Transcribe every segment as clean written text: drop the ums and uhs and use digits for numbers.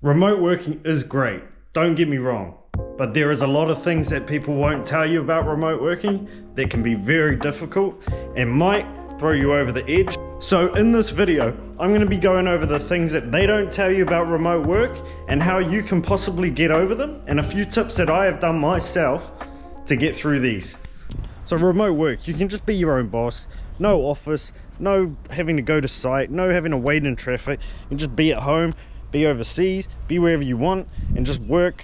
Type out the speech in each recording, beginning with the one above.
Remote working is great, don't get me wrong, but there is a lot of things that people won't tell you about remote working that can be very difficult and might throw you over the edge. So in this video, I'm going to be going over the things that they don't tell you about remote work and how you can possibly get over them, and a few tips that I have done myself to get through these. So remote work, you can just be your own boss, no office, no having to go to site, no having to wait in traffic. You can just be at home, be overseas, be wherever you want, and just work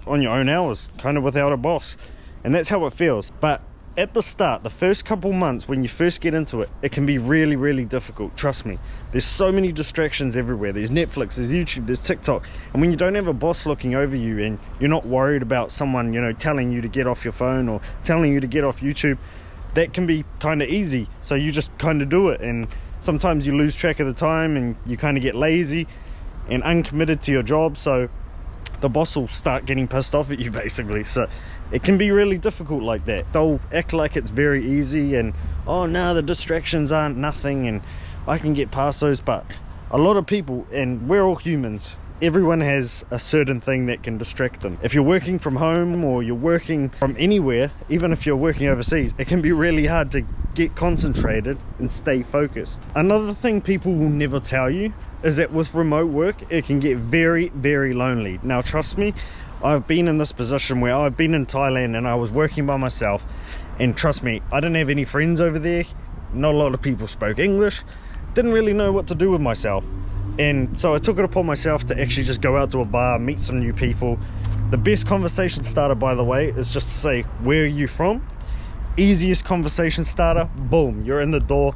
on your own hours, kind of without a boss. And that's how it feels. But at the start, the first couple months when you first get into it, it can be really, really difficult, trust me. There's so many distractions everywhere. There's Netflix, there's YouTube, there's TikTok. And when you don't have a boss looking over you and you're not worried about someone, you know, telling you to get off your phone or telling you to get off YouTube, that can be kind of easy. So you just kind of do it, and sometimes you lose track of the time and you kind of get lazy and uncommitted to your job, so the boss will start getting pissed off at you basically. So it can be really difficult like that. They'll act like it's very easy and, oh no, the distractions aren't nothing and I can get past those. But a lot of people, and we're all humans, everyone has a certain thing that can distract them. If you're working from home or you're working from anywhere, even if you're working overseas, it can be really hard to get concentrated and stay focused. Another thing people will never tell you is that with remote work, it can get very, very lonely. Now trust me, I've been in this position where I've been in Thailand and I was working by myself, and trust me, I didn't have any friends over there. Not a lot of people spoke English, didn't really know what to do with myself. And so I took it upon myself to actually just go out to a bar, meet some new people. The best conversation starter, by the way, is just to say, where are you from? Easiest conversation starter, boom, you're in the door.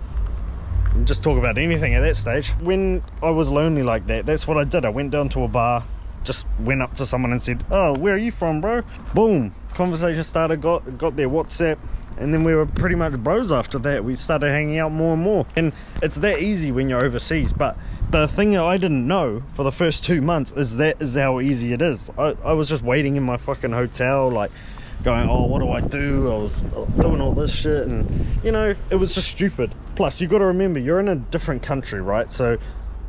And just talk about anything at that stage. When I was lonely like that, that's what I did. I went down to a bar, just went up to someone and said, oh, where are you from, bro? Boom, conversation starter, got their WhatsApp, and then we were pretty much bros after that. We started hanging out more and more, and it's that easy when you're overseas. But the thing that I didn't know for the first 2 months is that is how easy it is. I was just waiting in my fucking hotel, like going, oh, what do I do? I was doing all this shit, and you know, it was just stupid. Plus, you got to remember, you're in a different country, right? So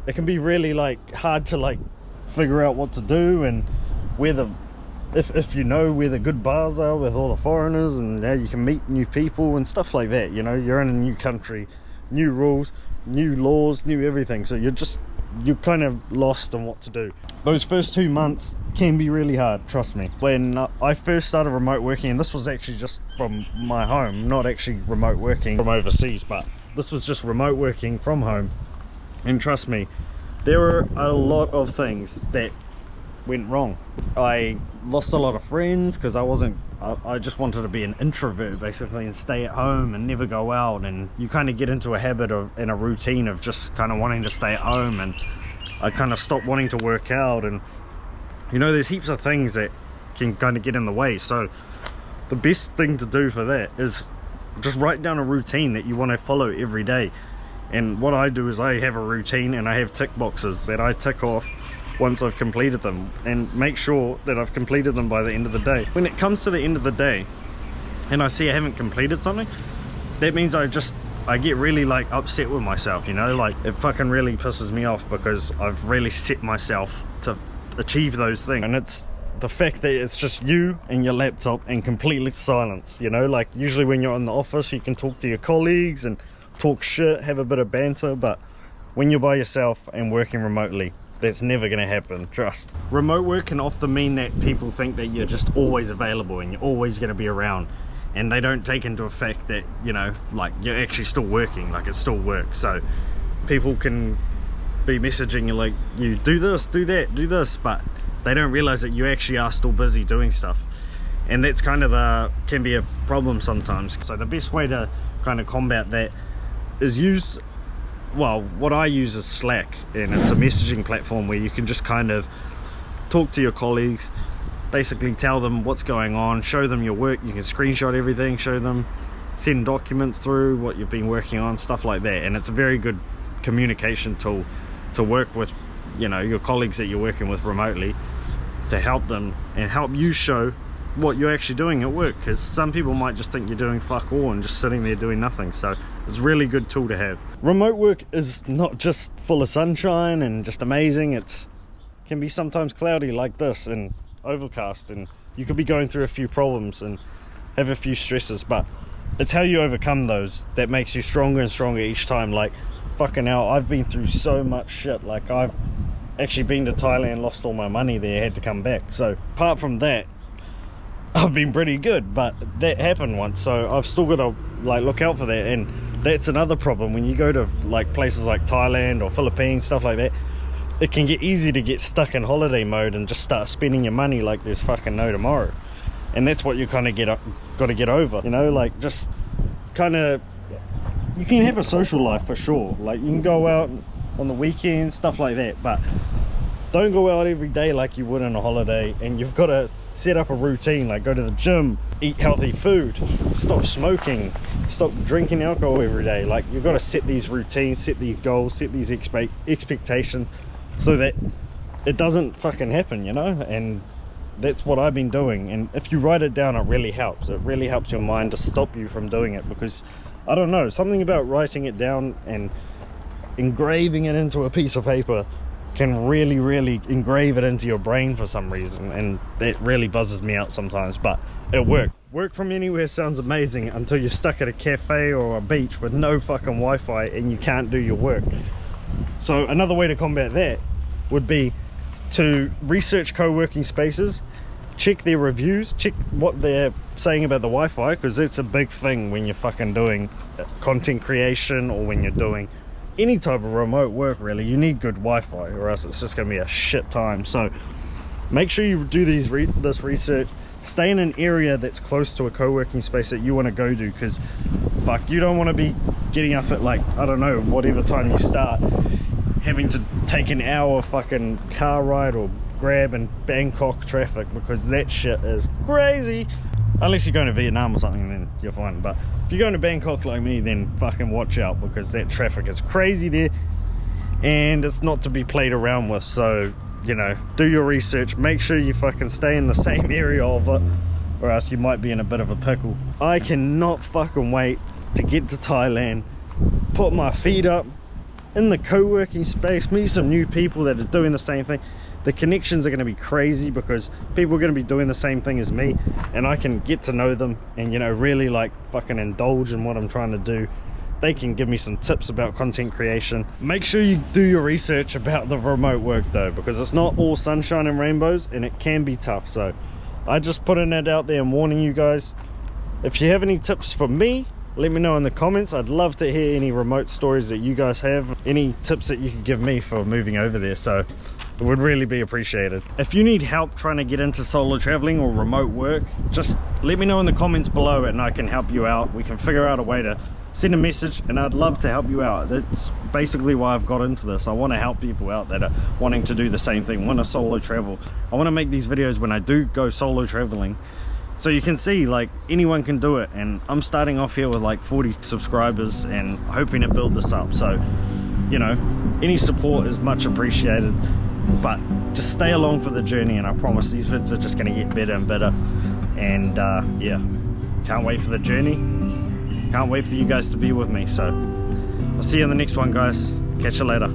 it can be really like hard to like figure out what to do, and where the if you know where the good bars are with all the foreigners, and how you can meet new people and stuff like that. You know, you're in a new country, new rules, new laws, new everything, so you're kind of lost on what to do. Those first 2 months can be really hard, trust me. When I first started remote working, and this was actually just from my home, not actually remote working from overseas, but this was just remote working from home, and trust me, there were a lot of things that went wrong. I lost a lot of friends because I just wanted to be an introvert basically and stay at home and never go out, and you kind of get into a habit of and a routine of just kind of wanting to stay at home, and I kind of stopped wanting to work out, and you know, there's heaps of things that can kind of get in the way. So the best thing to do for that is just write down a routine that you want to follow every day. And what I do is I have a routine, and I have tick boxes that I tick off once I've completed them, and make sure that I've completed them by the end of the day. When it comes to the end of the day and I see I haven't completed something, that means I get really like upset with myself, you know, like it fucking really pisses me off because I've really set myself to achieve those things. And it's the fact that it's just you and your laptop and completely silence, you know, like usually when you're in the office you can talk to your colleagues and talk shit, have a bit of banter, but when you're by yourself and working remotely, that's never going to happen, trust. Remote work can often mean that people think that you're just always available and you're always going to be around, and they don't take into effect that, you know, like you're actually still working, like it's still work. So people can be messaging you like, you do this, do that, do this, but they don't realize that you actually are still busy doing stuff, and that's kind of can be a problem sometimes. So the best way to kind of combat that is what I use is Slack, and it's a messaging platform where you can just kind of talk to your colleagues, basically tell them what's going on, show them your work, you can screenshot everything, show them, send documents through what you've been working on, stuff like that. And it's a very good communication tool to work with, you know, your colleagues that you're working with remotely, to help them and help you show what you're actually doing at work, because some people might just think you're doing fuck all and just sitting there doing nothing. So it's a really good tool to have. Remote work is not just full of sunshine and just amazing, it can be sometimes cloudy like this and overcast, and you could be going through a few problems and have a few stresses, but it's how you overcome those that makes you stronger and stronger each time. Like, fucking hell, I've been through so much shit. Like, I've actually been to Thailand, lost all my money there, had to come back. So apart from that, I've been pretty good, but that happened once, so I've still got to like look out for that. And that's another problem when you go to like places like Thailand or Philippines, stuff like that. It can get easy to get stuck in holiday mode and just start spending your money like there's fucking no tomorrow. And that's what you kind of got to get over, you know, like just kind of, you can have a social life for sure, like you can go out on the weekends, stuff like that, but don't go out every day like you would on a holiday. And you've got to set up a routine, like go to the gym, eat healthy food, stop smoking, stop drinking alcohol every day. Like, you've got to set these routines, set these goals, set these expectations, so that it doesn't fucking happen, you know. And that's what I've been doing. And if you write it down, it really helps. It really helps your mind to stop you from doing it, because I don't know, something about writing it down and engraving it into a piece of paper can really engrave it into your brain for some reason, and that really buzzes me out sometimes. But it worked. Work from anywhere sounds amazing until you're stuck at a cafe or a beach with no fucking Wi-Fi and you can't do your work. So another way to combat that would be to research co-working spaces, check their reviews, check what they're saying about the Wi-Fi, because it's a big thing when you're fucking doing content creation or when you're doing any type of remote work. Really, you need good Wi-Fi, or else it's just gonna be a shit time. So make sure you do this research. Stay in an area that's close to a co-working space that you want to go to, because fuck, you don't want to be getting up at like, I don't know, whatever time you start, having to take an hour fucking car ride or grab in Bangkok traffic, because that shit is crazy. Unless you're going to Vietnam or something, then you're fine. But if you're going to Bangkok like me, then fucking watch out, because that traffic is crazy there and it's not to be played around with. So, you know, do your research, make sure you fucking stay in the same area of it, or else you might be in a bit of a pickle. I cannot fucking wait to get to Thailand, put my feet up in the co-working space, meet some new people that are doing the same thing. The connections are going to be crazy, because people are going to be doing the same thing as me, and I can get to know them and, you know, really like fucking indulge in what I'm trying to do. They can give me some tips about content creation. Make sure you do your research about the remote work though, because it's not all sunshine and rainbows, and it can be tough. So I just putting it out there and warning you guys. If you have any tips for me, let me know in the comments. I'd love to hear any remote stories that you guys have, any tips that you could give me for moving over there. So it would really be appreciated. If you need help trying to get into solo traveling or remote work, just let me know in the comments below and I can help you out. We can figure out a way to send a message, and I'd love to help you out. That's basically why I've got into this. I want to help people out that are wanting to do the same thing, want to solo travel. I want to make these videos when I do go solo traveling, so you can see like anyone can do it. And I'm starting off here with like 40 subscribers and hoping to build this up. So, you know, any support is much appreciated. But just stay along for the journey, and I promise these vids are just going to get better and better. And yeah, can't wait for the journey, can't wait for you guys to be with me. So I'll see you in the next one, guys. Catch you later.